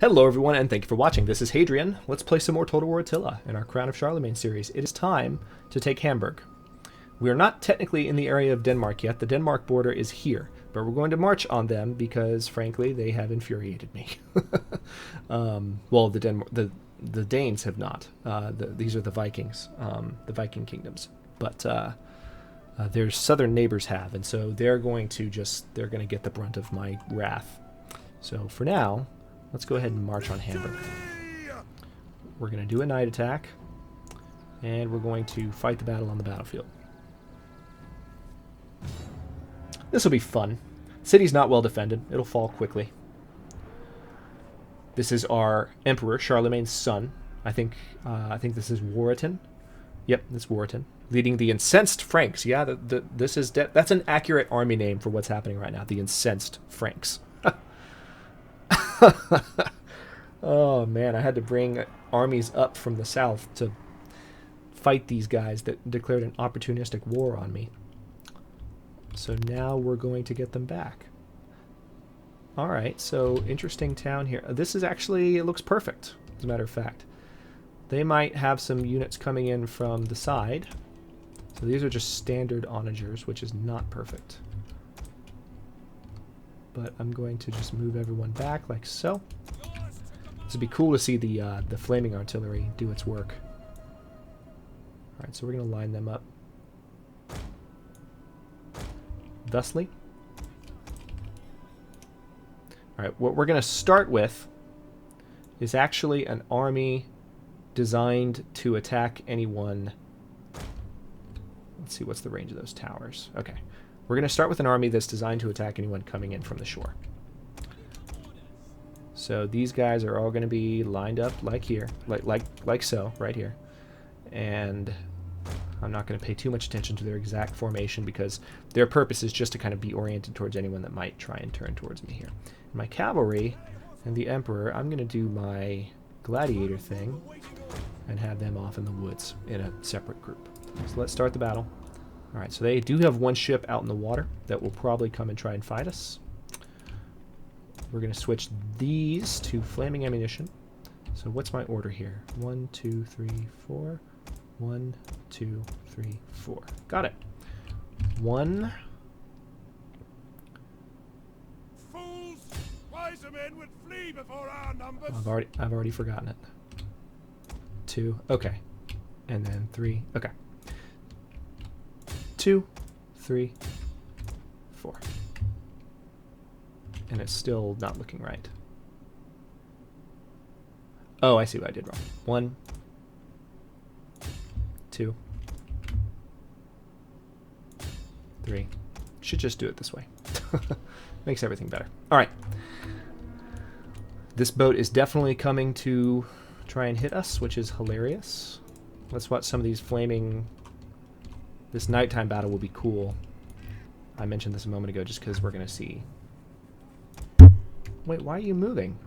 Hello everyone and thank you for watching. This is Hadrian. Let's play some more Total War Attila in our Crown of Charlemagne series. It is time to take Hamburg. We are not technically in the area of Denmark yet. The Denmark border is here, but we're going to march on them because, frankly, they have infuriated me. Well, the Danes have not. These are the Vikings, the Viking kingdoms. But their southern neighbors have, and so they're going to get the brunt of my wrath. So for now, let's go ahead and march on Hamburg. We're going to do a night attack, and we're going to fight the battle on the battlefield. This will be fun. City's not well defended. It'll fall quickly. This is our emperor, Charlemagne's son. I think this is Warriton. Yep, this is Warriton, leading the incensed Franks. Yeah, that's an accurate army name for what's happening right now. The incensed Franks. Oh man, I had to bring armies up from the south to fight these guys that declared an opportunistic war on me. So now we're going to get them back. Alright, so interesting town here. This is actually, it looks perfect, as a matter of fact. They might have some units coming in from the side. So these are just standard onagers, which is not perfect. But I'm going to just move everyone back like so. This would be cool to see the flaming artillery do its work. Alright, so we're going to line them up thusly. Alright, what we're going to start with is actually an army designed to attack anyone. Let's see, what's the range of those towers? Okay. We're going to start with an army that's designed to attack anyone coming in from the shore. So these guys are all going to be lined up like here, like so, right here. And I'm not going to pay too much attention to their exact formation because their purpose is just to kind of be oriented towards anyone that might try and turn towards me here. My cavalry and the emperor, I'm going to do my gladiator thing and have them off in the woods in a separate group. So let's start the battle. Alright, so they do have one ship out in the water that will probably come and try and fight us. We're going to switch these to flaming ammunition. So what's my order here? 1, 2, 3, 4. 1, 2, 3, 4. Got it. 1. Fools! Wiser men would flee before our numbers. I've already forgotten it. 2. Okay. And then 3. Okay. 2, 3, 4. And it's still not looking right. Oh, I see what I did wrong. 1, 2, 3. Should just do it this way. Makes everything better. Alright. This boat is definitely coming to try and hit us, which is hilarious. Let's watch some of these flaming... This nighttime battle will be cool. I mentioned this a moment ago just because we're going to see. Wait, why are you moving?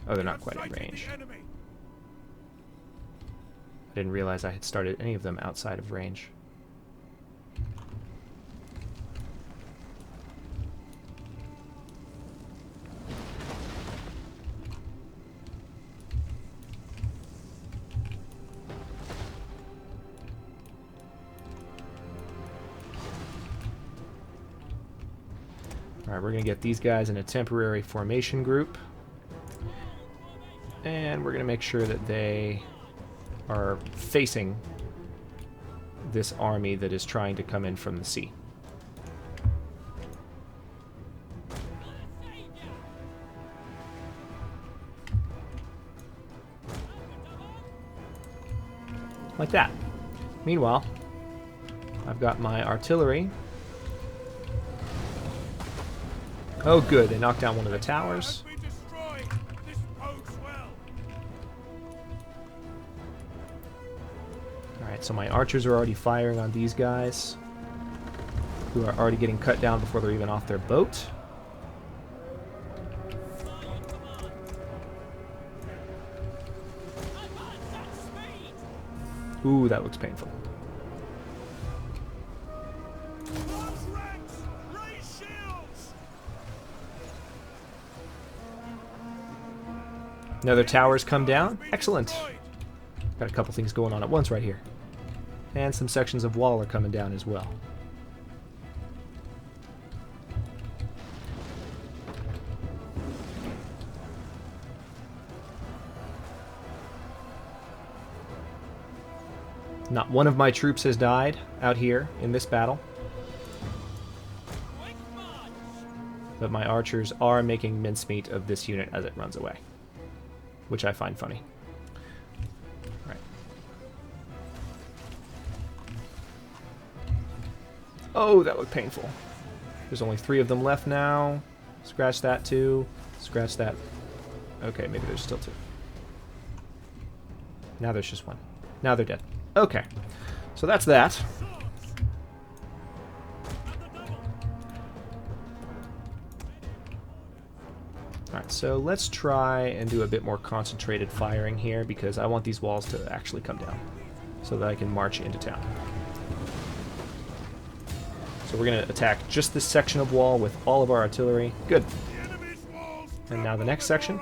Oh, they're not quite in range. I didn't realize I had started any of them outside of range. Alright, we're going to get these guys in a temporary formation group. And we're going to make sure that they are facing this army that is trying to come in from the sea. Like that. Meanwhile, I've got my artillery. Oh good, they knocked down one of the towers. Alright, so my archers are already firing on these guys, who are already getting cut down before they're even off their boat. Ooh, that looks painful. Another tower's come down. Excellent. Got a couple things going on at once right here. And some sections of wall are coming down as well. Not one of my troops has died out here in this battle. But my archers are making mincemeat of this unit as it runs away, which I find funny. All right. Oh, that looked painful. There's only 3 of them left now. Scratch that too. Scratch that. Okay, maybe there's still 2. Now there's just 1. Now they're dead. Okay, so that's that. Alright, so let's try and do a bit more concentrated firing here because I want these walls to actually come down so that I can march into town. So we're going to attack just this section of wall with all of our artillery. Good. And now the next section.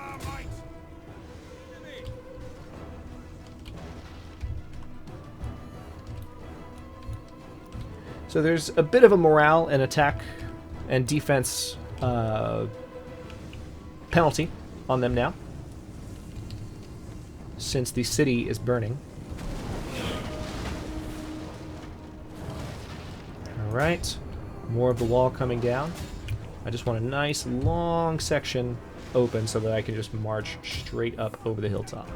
So there's a bit of a morale and attack and defense penalty on them now, since the city is burning. Alright, more of the wall coming down. I just want a nice long section open so that I can just march straight up over the hilltop.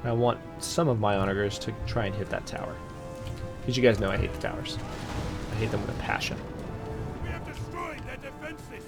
I want some of my onagers to try and hit that tower. Because you guys know I hate the towers. I hate them with a passion. We have destroyed their defenses.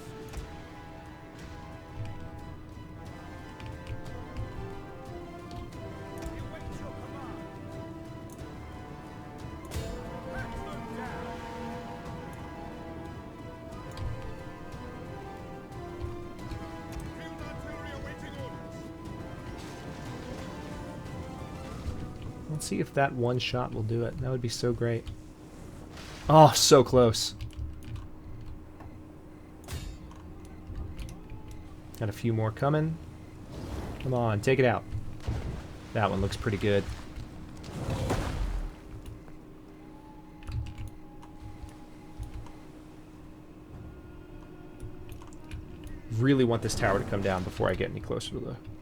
Let's see if that one shot will do it. That would be so great. Oh, so close. Got a few more coming. Come on, take it out. That one looks pretty good. Really want this tower to come down before I get any closer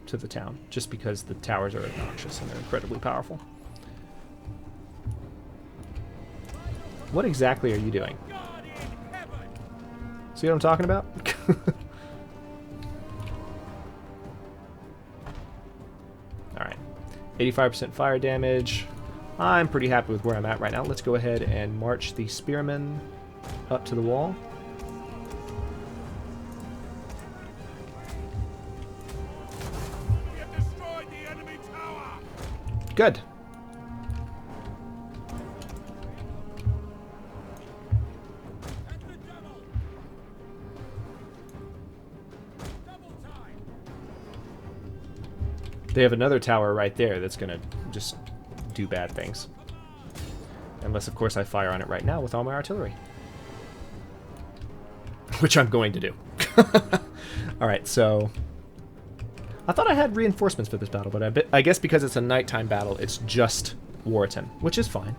to the town, just because the towers are obnoxious and they're incredibly powerful. What exactly are you doing? See what I'm talking about? Alright. 85% fire damage. I'm pretty happy with where I'm at right now. Let's go ahead and march the spearmen up to the wall. We have destroyed the enemy tower. Good. They have another tower right there that's going to just do bad things. Unless, of course, I fire on it right now with all my artillery. Which I'm going to do. Alright, so... I thought I had reinforcements for this battle, but I guess because it's a nighttime battle, it's just Warriton, which is fine.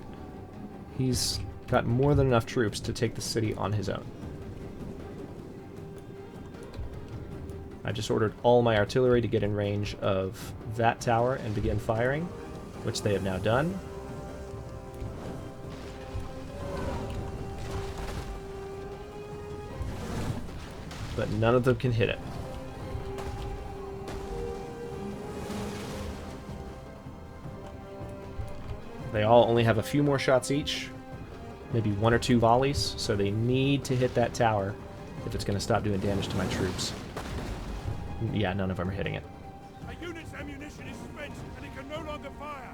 He's got more than enough troops to take the city on his own. I just ordered all my artillery to get in range of that tower and begin firing, which they have now done. But none of them can hit it. They all only have a few more shots each, maybe 1 or 2 volleys, so they need to hit that tower if it's going to stop doing damage to my troops. Yeah, none of them are hitting it. A unit's ammunition is spent and it can no longer fire.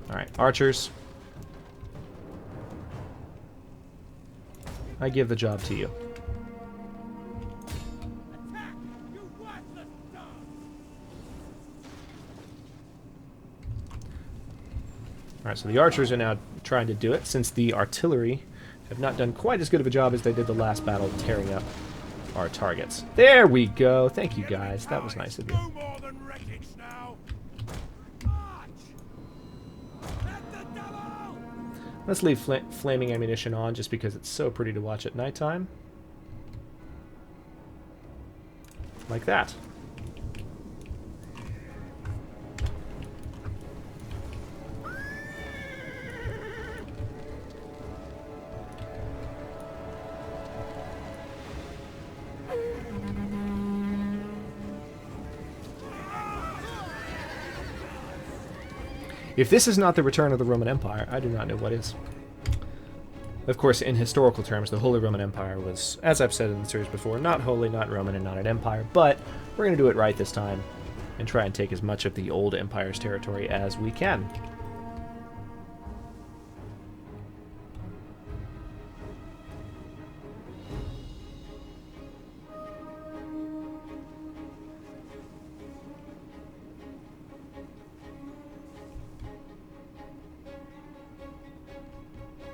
Alright, archers. I give the job to you. Attack, you worthless dogs! Alright, so the archers are now trying to do it, since the artillery have not done quite as good of a job as they did the last battle, tearing up our targets. There we go! Thank you guys, that was nice of you. No more than wreckage now. March! Let the devil! Let's leave flaming ammunition on, just because it's so pretty to watch at nighttime. Like that. If this is not the return of the Roman Empire, I do not know what is. Of course, in historical terms, the Holy Roman Empire was, as I've said in the series before, not holy, not Roman, and not an empire, but we're going to do it right this time and try and take as much of the old empire's territory as we can.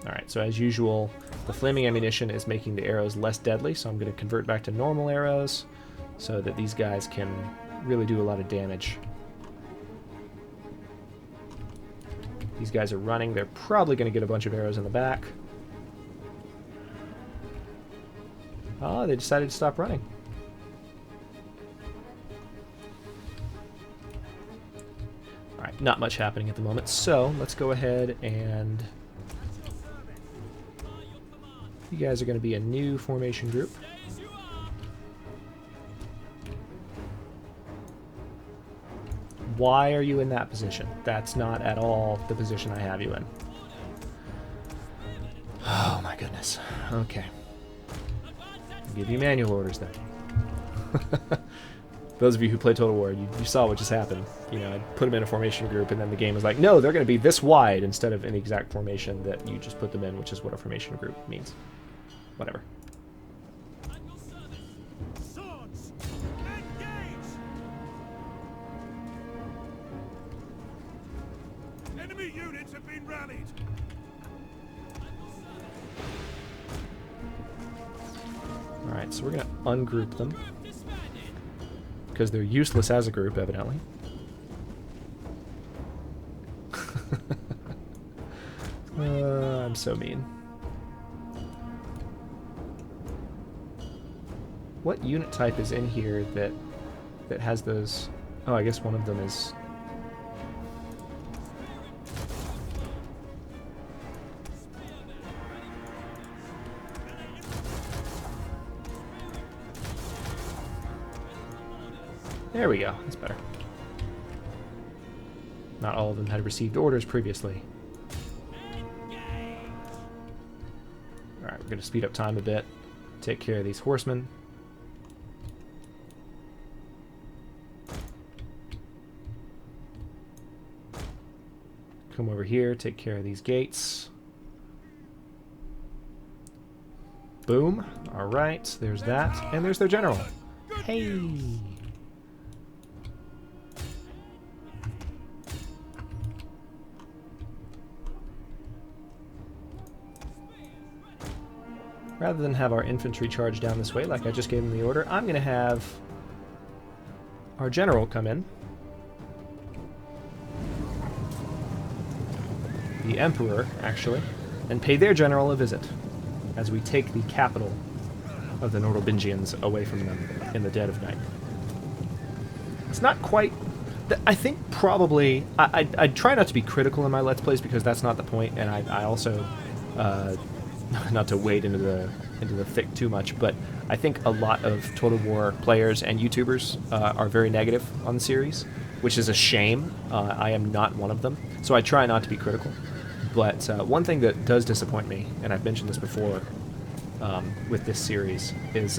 Alright, so as usual, the flaming ammunition is making the arrows less deadly, so I'm going to convert back to normal arrows so that these guys can really do a lot of damage. These guys are running. They're probably going to get a bunch of arrows in the back. Oh, they decided to stop running. Alright, not much happening at the moment, so let's go ahead and... You guys are going to be a new formation group. Why are you in that position? That's not at all the position I have you in. Oh my goodness. Okay. I'll give you manual orders then. Those of you who play Total War, you saw what just happened. You know, I put them in a formation group, and then the game was like, no, they're going to be this wide instead of in the exact formation that you just put them in, which is what a formation group means. Whatever. Swords! Engage! Enemy units have been rallied. Alright, so we're going to ungroup them. Because they're useless as a group, evidently. I'm so mean. What unit type is in here that has those... Oh, I guess one of them is... There we go. That's better. Not all of them had received orders previously. Alright, we're going to speed up time a bit. Take care of these horsemen. Come over here, take care of these gates. Boom. Alright, there's that. And there's their general. Hey! Rather than have our infantry charge down this way like I just gave them the order, I'm going to have our general come in. The Emperor, actually, and pay their general a visit as we take the capital of the Nordobingians away from them in the dead of night. It's not quite... I think probably... I try not to be critical in my Let's Plays because that's not the point, and I also... not to wade into the thick too much, but I think a lot of Total War players and YouTubers are very negative on the series, which is a shame. I am not one of them, so I try not to be critical. But one thing that does disappoint me, and I've mentioned this before with this series, is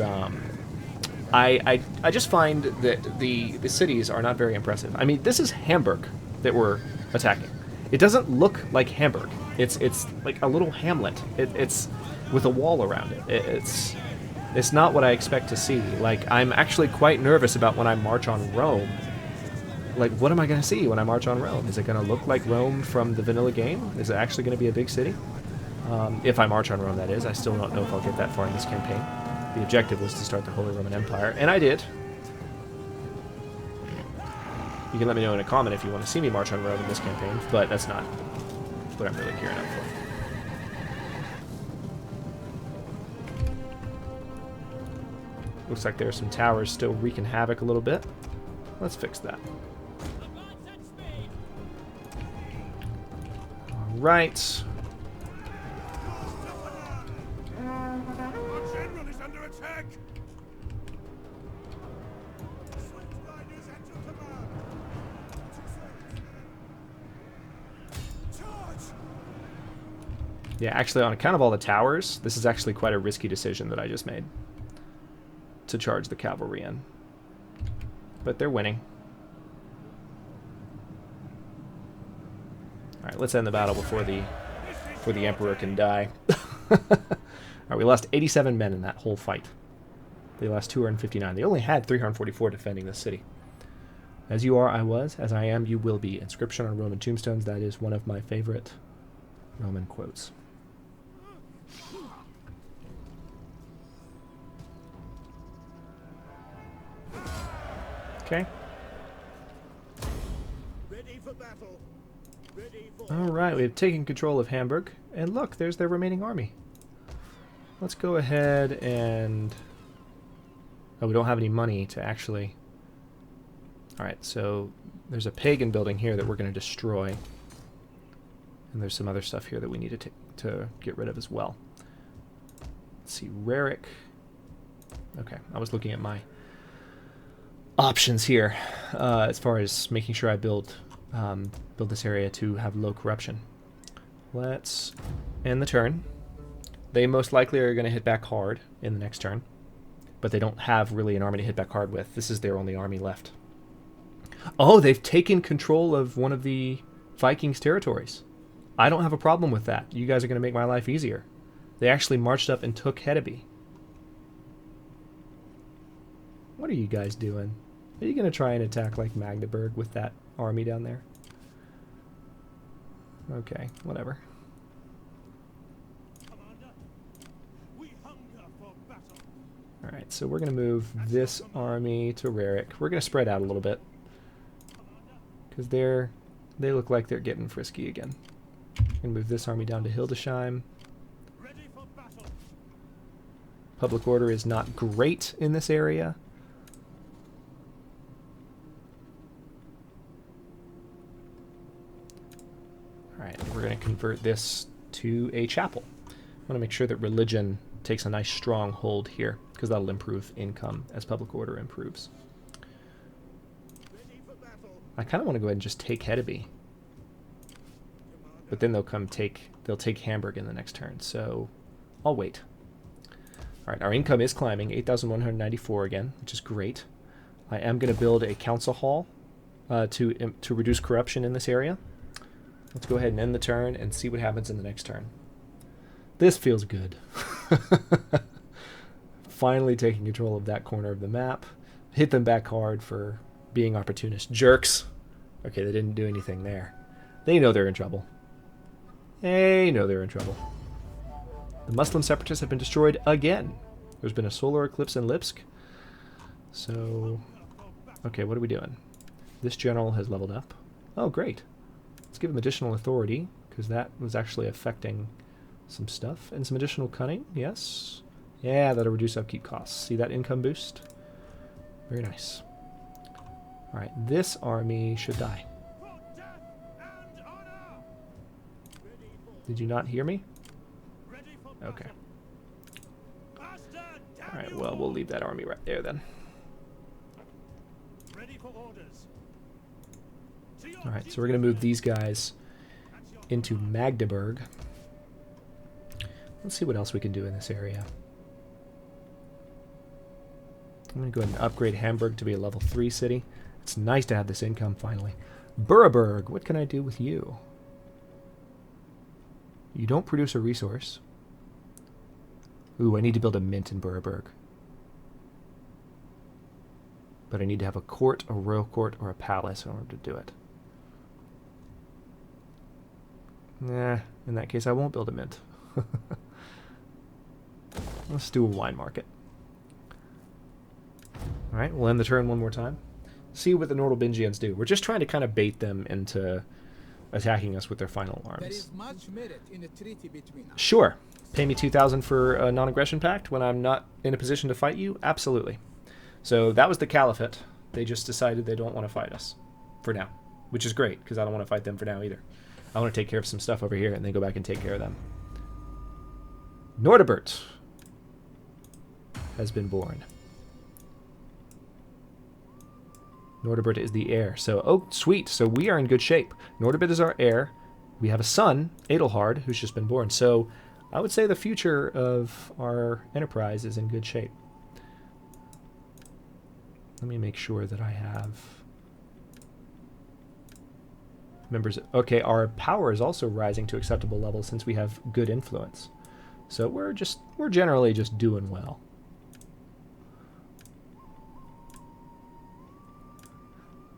I just find that the cities are not very impressive. I mean, this is Hamburg that we're attacking. It doesn't look like Hamburg. It's like a little hamlet. It's with a wall around it. It's not what I expect to see. Like, I'm actually quite nervous about when I march on Rome, like, what am I going to see when I march on Rome? Is it going to look like Rome from the vanilla game? Is it actually going to be a big city? If I march on Rome, that is. I still don't know if I'll get that far in this campaign. The objective was to start the Holy Roman Empire, and I did. You can let me know in a comment if you want to see me march on Rome in this campaign, but that's not what I'm really gearing up for. Looks like there are some towers still wreaking havoc a little bit. Let's fix that. Alright. Our general is under attack. Swift riders at your command. Charge! Yeah, actually, on account of all the towers, this is actually quite a risky decision that I just made. To charge the cavalry in. But they're winning. Alright, let's end the battle before the Emperor can die. Alright, we lost 87 men in that whole fight. They lost 259. They only had 344 defending this city. As you are, I was. As I am, you will be. Inscription on Roman tombstones. That is one of my favorite Roman quotes. Okay. Ready for battle. Ready for Alright, we've taken control of Hamburg. And look, there's their remaining army. Let's go ahead and... Oh, we don't have any money to actually... Alright, so there's a pagan building here that we're going to destroy. And there's some other stuff here that we need to get rid of as well. Let's see, Raric. Okay, I was looking at my options here as far as making sure I build this area to have low corruption. Let's end the turn. They most likely are going to hit back hard in the next turn, but they don't have really an army to hit back hard with. This is their only army left. Oh, they've taken control of one of the Vikings' territories. I don't have a problem with that. You guys are going to make my life easier. They actually marched up and took Hedeby. What are you guys doing? Are you going to try and attack like Magdeburg with that army down there? Okay, whatever. Commander, we hunger for battle. Alright, so we're going to move this army to Raric. We're going to spread out a little bit. Because they look like they're getting frisky again. We're going to move this army down to Hildesheim. Ready for battle. Public order is not great in this area. Alright, we're going to convert this to a chapel. I want to make sure that religion takes a nice strong hold here, because that'll improve income as public order improves. Ready for battle. I kind of want to go ahead and just take Hedeby. But then they'll take Hamburg in the next turn, so I'll wait. Alright, our income is climbing, 8,194 again, which is great. I am going to build a council hall to reduce corruption in this area. Let's go ahead and end the turn and see what happens in the next turn. This feels good. Finally taking control of that corner of the map. Hit them back hard for being opportunist jerks. Okay, they didn't do anything there. They know they're in trouble. They know they're in trouble. The Muslim separatists have been destroyed again. There's been a solar eclipse in Lipsk. So, okay, what are we doing? This general has leveled up. Oh, great. Let's give him additional authority, because that was actually affecting some stuff. And some additional cunning, yes. Yeah, that'll reduce upkeep costs. See that income boost? Very nice. Alright, this army should die. For death and honor. Ready for Did you not hear me? ready for battle. Okay. Master, damn Alright, you well, all. we'll leave that army right there then. Ready for orders. To your Alright, so we're going to move these guys at your into command. Magdeburg. Let's see what else we can do in this area. I'm going to go ahead and upgrade Hamburg to be a level 3 city. It's nice to have this income finally. Buraburg, what can I do with you? You don't produce a resource. Ooh, I need to build a mint in Buraburg. But I need to have a court, a royal court, or a palace in order to do it. Nah, in that case I won't build a mint. Let's do a wine market. Alright, we'll end the turn one more time. See what the Nordalbingians do. We're just trying to kind of bait them into attacking us with their final arms. There is much merit in a treaty between us. Sure. Pay me 2,000 for a non-aggression pact when I'm not in a position to fight you? Absolutely. So that was the Caliphate. They just decided they don't want to fight us. For now. Which is great, because I don't want to fight them for now either. I want to take care of some stuff over here and then go back and take care of them. Nordibert has been born. Nordibert is the heir. So, oh, sweet. So we are in good shape. Nordibert is our heir. We have a son, Adelhard, who's just been born. So I would say the future of our enterprise is in good shape. Let me make sure that I have members. Okay, our power is also rising to acceptable levels since we have good influence. So we're generally just doing well.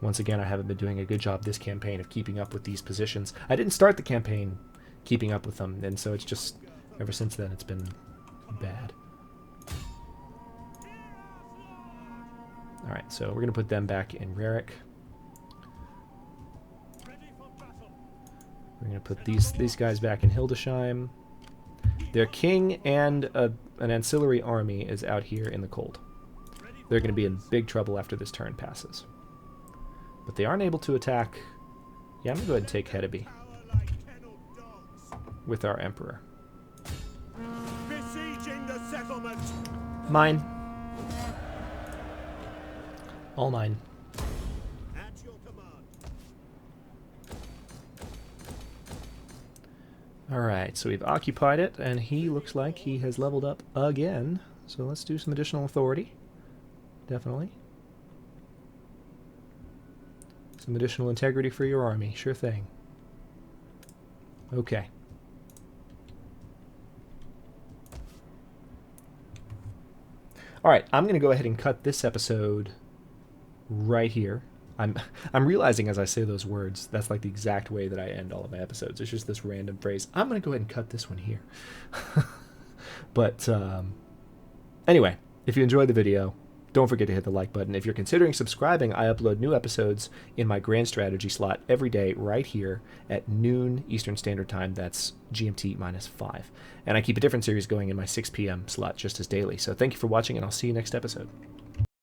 Once again, I haven't been doing a good job this campaign of keeping up with these positions. I didn't start the campaign keeping up with them, and so it's just, ever since then, it's been bad. Alright, so we're going to put them back in Rarik. We're going to put these guys back in Hildesheim. Their king and an ancillary army is out here in the cold. They're going to be in big trouble after this turn passes. But they aren't able to attack. Yeah, I'm going to go ahead and take Hedeby with our emperor. Besieging the settlement. Mine. All mine. At your command. Alright, so we've occupied it, and he looks like he has leveled up again. So let's do some additional authority. Definitely. Some additional integrity for your army. Sure thing. Okay. Alright, I'm going to go ahead and cut this episode right here. I'm realizing as I say those words, that's like the exact way that I end all of my episodes. It's just this random phrase. I'm going to go ahead and cut this one here. But anyway, if you enjoyed the video, don't forget to hit the like button. If you're considering subscribing, I upload new episodes in my Grand Strategy slot every day right here at noon Eastern Standard Time. That's GMT -5. And I keep a different series going in my 6 p.m. slot just as daily. So thank you for watching, and I'll see you next episode.